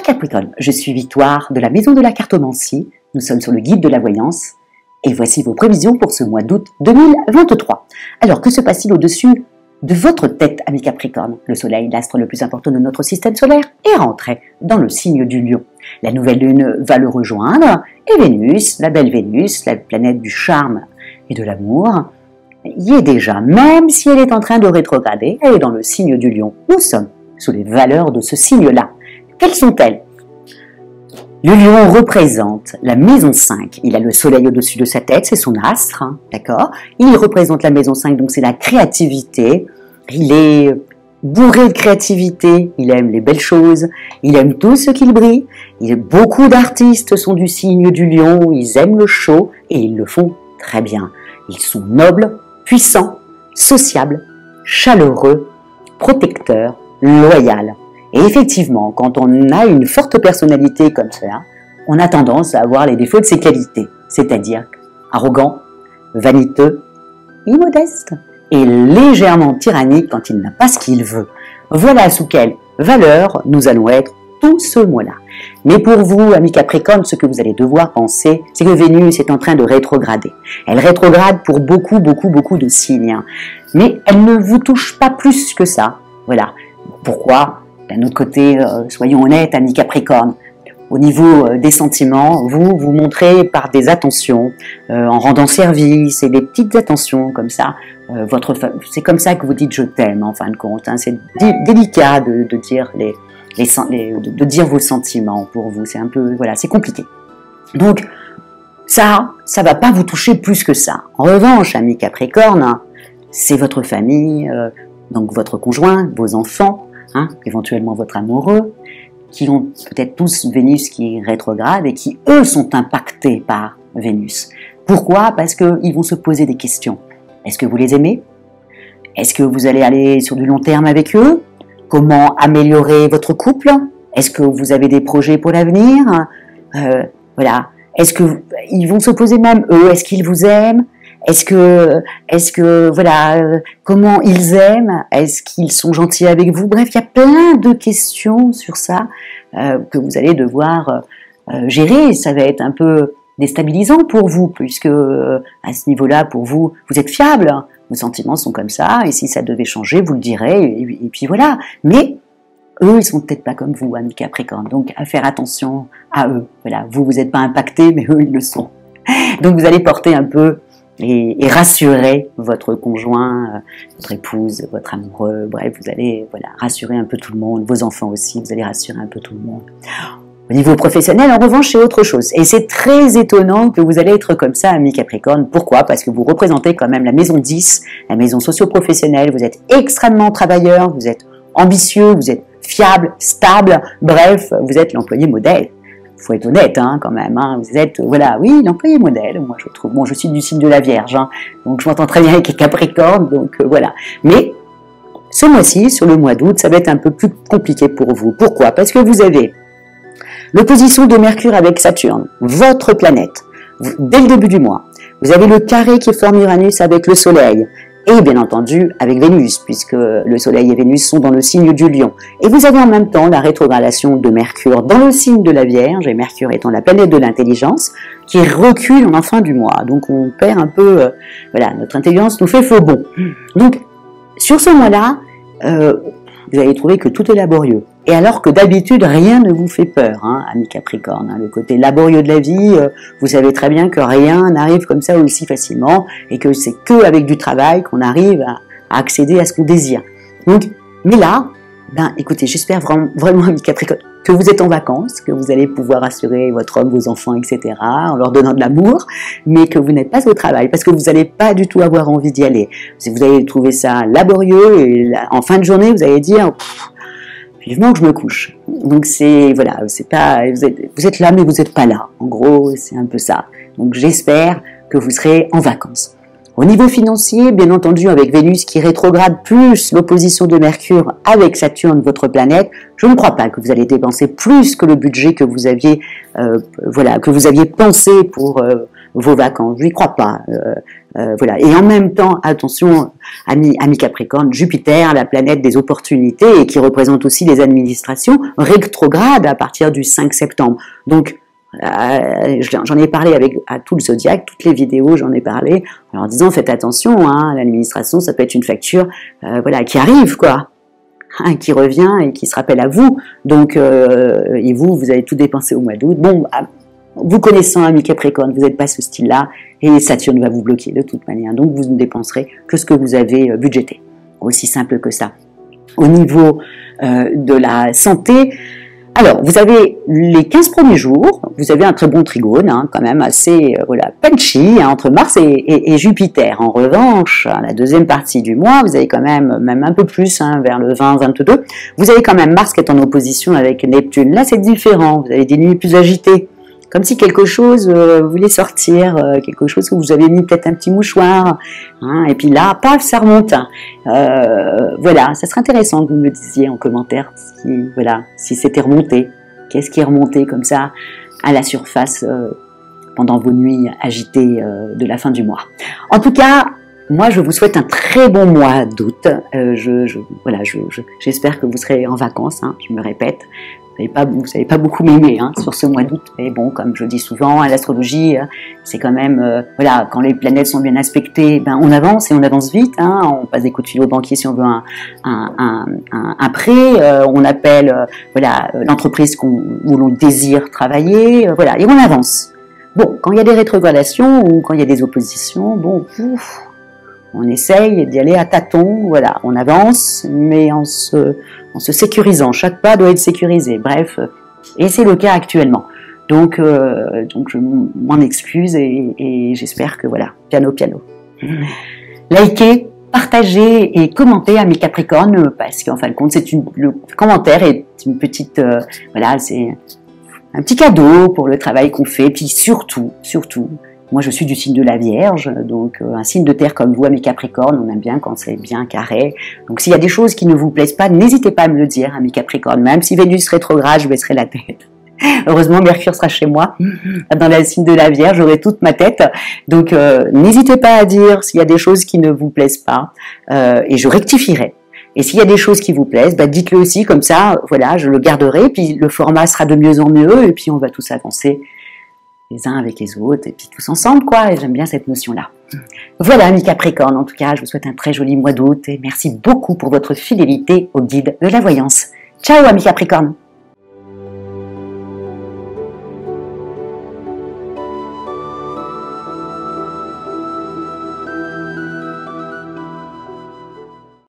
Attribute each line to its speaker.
Speaker 1: Capricorne, je suis Victoire de la Maison de la Cartomancie. Nous sommes sur le guide de la voyance et voici vos prévisions pour ce mois d'août 2023. Alors, que se passe-t-il au-dessus de votre tête, amis Capricorne? Le Soleil, l'astre le plus important de notre système solaire, est rentré dans le signe du Lion. La nouvelle lune va le rejoindre et Vénus, la belle Vénus, la planète du charme et de l'amour, y est déjà, même si elle est en train de rétrograder, elle est dans le signe du Lion. Nous sommes sous les valeurs de ce signe-là. Quelles sont-elles? Le Lion représente la maison 5. Il a le soleil au-dessus de sa tête, c'est son astre, hein, d'accord? Il représente la maison 5, donc c'est la créativité. Il est bourré de créativité, il aime les belles choses, il aime tout ce qui brille. Beaucoup d'artistes sont du signe du Lion, ils aiment le show et ils le font très bien. Ils sont nobles, puissants, sociables, chaleureux, protecteurs, loyaux. Et effectivement, quand on a une forte personnalité comme cela, on a tendance à avoir les défauts de ses qualités, c'est-à-dire arrogant, vaniteux, immodeste et légèrement tyrannique quand il n'a pas ce qu'il veut. Voilà sous quelle valeur nous allons être tout ce mois-là. Mais pour vous, amis Capricorne, ce que vous allez devoir penser, c'est que Vénus est en train de rétrograder. Elle rétrograde pour beaucoup de signes. Mais elle ne vous touche pas plus que ça. Voilà. Pourquoi? D'un autre côté, soyons honnêtes, amis Capricorne, au niveau des sentiments, vous montrez par des attentions, en rendant service et des petites attentions comme ça, c'est comme ça que vous dites je t'aime en fin de compte. Hein. C'est délicat de dire de dire vos sentiments pour vous. C'est un peu, voilà, c'est compliqué. Donc ça va pas vous toucher plus que ça. En revanche, amis Capricorne, c'est votre famille, donc votre conjoint, vos enfants. Hein, éventuellement votre amoureux, qui ont peut-être tous Vénus qui est rétrograde et qui, eux, sont impactés par Vénus. Pourquoi? Parce qu'ils vont se poser des questions. Est-ce que vous les aimez? Est-ce que vous allez aller sur du long terme avec eux? Comment améliorer votre couple? Est-ce que vous avez des projets pour l'avenir? Voilà. Est-ce que ils vont se poser même, eux, est-ce qu'ils vous aiment? Est-ce que, voilà, comment ils aiment? Est-ce qu'ils sont gentils avec vous? Bref, il y a plein de questions sur ça que vous allez devoir gérer. Ça va être un peu déstabilisant pour vous, puisque à ce niveau-là, pour vous, vous êtes fiable. Vos sentiments sont comme ça, et si ça devait changer, vous le direz, et puis voilà. Mais eux, ils sont peut-être pas comme vous, amis Capricorne. Donc, à faire attention à eux. Voilà, vous n'êtes pas impactés, mais eux, ils le sont. Donc, vous allez porter un peu et rassurer votre conjoint, votre épouse, votre amoureux, bref, vous allez rassurer un peu tout le monde, vos enfants aussi, vous allez rassurer un peu tout le monde. Au niveau professionnel, en revanche, c'est autre chose. Et c'est très étonnant que vous allez être comme ça, amis Capricorne. Pourquoi? Parce que vous représentez quand même la maison 10, la maison socio-professionnelle, vous êtes extrêmement travailleur, vous êtes ambitieux, vous êtes fiable, stable, bref, vous êtes l'employé modèle. Faut être honnête, hein, quand même. Hein. Vous êtes, voilà, oui, l'employé modèle. Moi, je trouve. Bon, je suis du signe de la Vierge, hein, donc je m'entends très bien avec les Capricornes, donc voilà. Mais ce mois-ci, sur le mois d'août, ça va être un peu plus compliqué pour vous. Pourquoi? Parce que vous avez l'opposition de Mercure avec Saturne, votre planète, dès le début du mois. Vous avez le carré qui forme Uranus avec le Soleil. Et bien entendu avec Vénus, puisque le Soleil et Vénus sont dans le signe du Lion. Et vous avez en même temps la rétrogradation de Mercure dans le signe de la Vierge, et Mercure étant la planète de l'intelligence, qui recule en fin du mois. Donc on perd un peu, voilà, notre intelligence nous fait faux bond. Donc sur ce mois-là, vous allez trouver que tout est laborieux. Et alors que d'habitude, rien ne vous fait peur, hein, amis Capricorne. Hein, le côté laborieux de la vie, vous savez très bien que rien n'arrive comme ça aussi facilement et que c'est que avec du travail qu'on arrive à accéder à ce qu'on désire. Donc, mais là, ben, écoutez, j'espère vraiment, amis Capricorne, que vous êtes en vacances, que vous allez pouvoir assurer votre homme, vos enfants, etc., en leur donnant de l'amour, mais que vous n'êtes pas au travail, parce que vous n'allez pas du tout avoir envie d'y aller. Vous allez trouver ça laborieux, et en fin de journée, vous allez dire... vivement que je me couche. Donc c'est, voilà, c'est pas, vous êtes là mais vous n'êtes pas là. En gros, c'est un peu ça. Donc j'espère que vous serez en vacances. Au niveau financier, bien entendu, avec Vénus qui rétrograde plus l'opposition de Mercure avec Saturne, votre planète, je ne crois pas que vous allez dépenser plus que le budget que vous aviez, que vous aviez pensé pour vos vacances. Je n'y crois pas. Voilà. Et en même temps, attention, amis Capricorne, Jupiter, la planète des opportunités et qui représente aussi les administrations, rétrograde à partir du 5 septembre. Donc, j'en ai parlé à tout le zodiaque, toutes les vidéos, j'en ai parlé, en leur disant faites attention, hein, l'administration, ça peut être une facture, voilà, qui arrive, quoi, hein, qui revient et qui se rappelle à vous. Donc, et vous avez tout dépensé au mois d'août. Bon, vous connaissant amis Capricorne, vous n'êtes pas ce style-là, et Saturne va vous bloquer de toute manière. Donc, vous ne dépenserez que ce que vous avez budgété. Aussi simple que ça. Au niveau de la santé, alors, vous avez les 15 premiers jours, vous avez un très bon trigone, hein, quand même assez voilà, punchy, hein, entre Mars et Jupiter. En revanche, la deuxième partie du mois, vous avez quand même un peu plus, hein, vers le 20-22, vous avez quand même Mars qui est en opposition avec Neptune. Là, c'est différent, vous avez des nuits plus agitées. Comme si quelque chose voulait sortir, quelque chose que vous avez mis peut-être un petit mouchoir, hein, et puis là, paf, ça remonte. Voilà, ça serait intéressant que vous me disiez en commentaire si c'était remonté. Qu'est-ce qui est remonté comme ça à la surface pendant vos nuits agitées de la fin du mois. En tout cas, moi, je vous souhaite un très bon mois d'août. J'espère que vous serez en vacances, hein, je me répète. Vous savez pas beaucoup m'aimer, hein, sur ce mois d'août, mais bon, comme je dis souvent, à l'astrologie, c'est quand même, voilà, quand les planètes sont bien aspectées, ben on avance et on avance vite, hein, on passe des coups de fil au banquier si on veut un prêt, on appelle, voilà, l'entreprise où l'on désire travailler, voilà, et on avance. Bon, quand il y a des rétrogradations ou quand il y a des oppositions, bon, on essaye d'y aller à tâtons, voilà, on avance, mais en se sécurisant. Chaque pas doit être sécurisé. Bref, et c'est le cas actuellement. Donc je m'en excuse et j'espère que voilà, piano. Likez, partagez et commentez amis Capricorne parce qu'en fin de compte, le commentaire est une petite, voilà, c'est un petit cadeau pour le travail qu'on fait. Puis surtout. Moi, je suis du signe de la Vierge, donc un signe de terre comme vous, amis Capricorne, on aime bien quand c'est bien carré. Donc, s'il y a des choses qui ne vous plaisent pas, n'hésitez pas à me le dire, amis Capricorne. Même si Vénus rétrograde, je baisserai la tête. Heureusement, Mercure sera chez moi, dans le signe de la Vierge, j'aurai toute ma tête. Donc, n'hésitez pas à dire s'il y a des choses qui ne vous plaisent pas, et je rectifierai. Et s'il y a des choses qui vous plaisent, bah, dites-le aussi, comme ça, voilà, je le garderai, puis le format sera de mieux en mieux, et puis on va tous avancer les uns avec les autres, et puis tous ensemble, quoi, et j'aime bien cette notion-là. Voilà, amis Capricorne, en tout cas, je vous souhaite un très joli mois d'août, et merci beaucoup pour votre fidélité au guide de la voyance. Ciao, amis Capricorne!